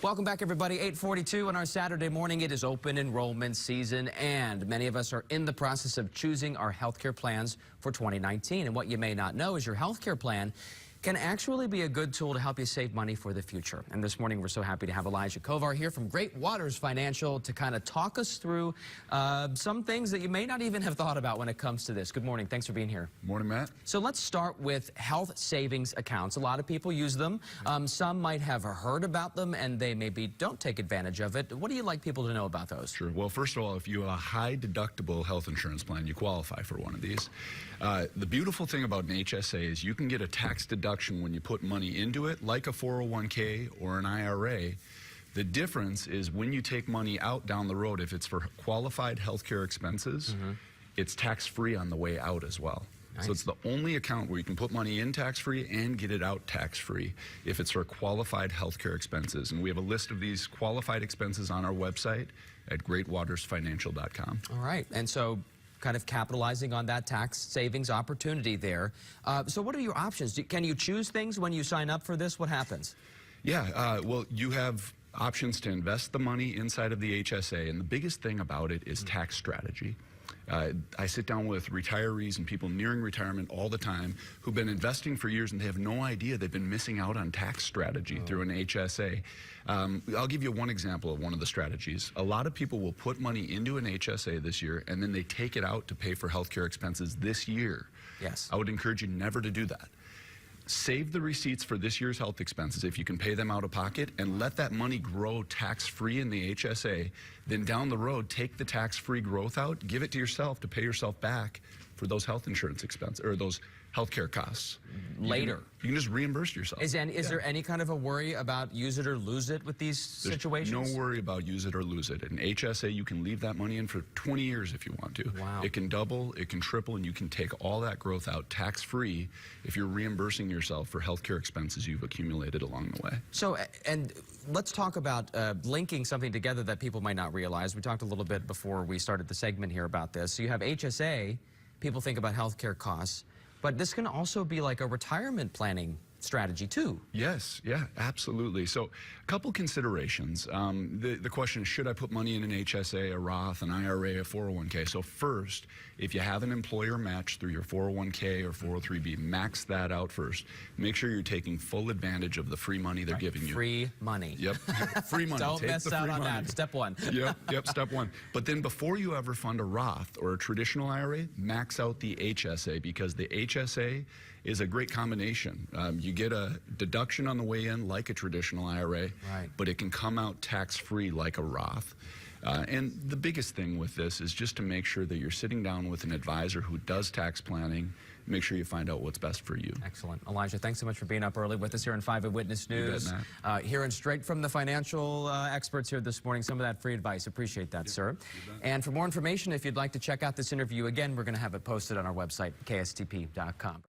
Welcome back, everybody. 8:42 on our Saturday morning. It is open enrollment season, and many of us are in the process of choosing our healthcare plans for 2019. And what you may not know is your healthcare plan can actually be a good tool to help you save money for the future. And this morning, we're so happy to have Elijah Kovar here from Great Waters Financial to kind of talk us through some things that you may not even have thought about when it comes to this. Good morning. Thanks for being here. Morning, Matt. So let's start with health savings accounts. A lot of people use them. Some might have heard about them, and they maybe don't take advantage of it. What do you like people to know about those? Sure. Well, first of all, if you have a high deductible health insurance plan, you qualify for one of these. The beautiful thing about an HSA is you can get a tax deduction when you put money into it, like a 401k or an IRA. The difference is when you take money out down the road, if it's for qualified healthcare expenses, it's tax-free on the way out as well. Nice. So it's the only account where you can put money in tax-free and get it out tax-free if it's for qualified healthcare expenses. And we have a list of these qualified expenses on our website at greatwatersfinancial.com. All right. And so kind of capitalizing on that tax savings opportunity there. So what are your options? Can you choose things when you sign up for this? What happens? Yeah, well, you have options to invest the money inside of the HSA, and the biggest thing about it is tax strategy. I sit down with retirees and people nearing retirement all the time who've been investing for years and they have no idea they've been missing out on tax strategy through an HSA. I'll give you one example of one of the strategies. A lot of people will put money into an HSA this year and then they take it out to pay for healthcare expenses this year. Yes. I would encourage you never to do that. Save the receipts for this year's health expenses if you can pay them out of pocket, and let that money grow tax-free in the HSA. Then down the road, take the tax-free growth out, give it to yourself to pay yourself back for those health insurance expenses or those healthcare costs. Later. You can just reimburse yourself. Is there any kind of a worry about use it or lose it with these situations? No worry about use it or lose it. In HSA, you can leave that money in for 20 years if you want to. Wow. It can double, it can triple, and you can take all that growth out tax-free if you're reimbursing yourself for healthcare expenses you've accumulated along the way. So, and let's talk about linking something together that people might not realize. We talked a little bit before we started the segment here about this. So you have HSA, people think about healthcare costs, but this can also be like a retirement planning strategy too. Yes, yeah, absolutely. So a couple considerations. The question is, should I put money in an HSA, a Roth, an IRA, a 401k? So first, if you have an employer match through your 401k or 403b, max that out first. Make sure you're taking full advantage of the free money they're giving you. Free money. Yep, free money. Don't mess out on that. Step one. Yep, step one. But then before you ever fund a Roth or a traditional IRA, max out the HSA, because the HSA is a great combination. You get a deduction on the way in like a traditional IRA, but it can come out tax-free like a Roth. And the biggest thing with this is just to make sure that you're sitting down with an advisor who does tax planning. Make sure you find out what's best for you. Excellent. Elijah, thanks so much for being up early with us here on 5 Eyewitness News. Hearing straight from the financial experts here this morning, some of that free advice. Appreciate that, sir. And for more information, if you'd like to check out this interview again, we're going to have it posted on our website, KSTP.com.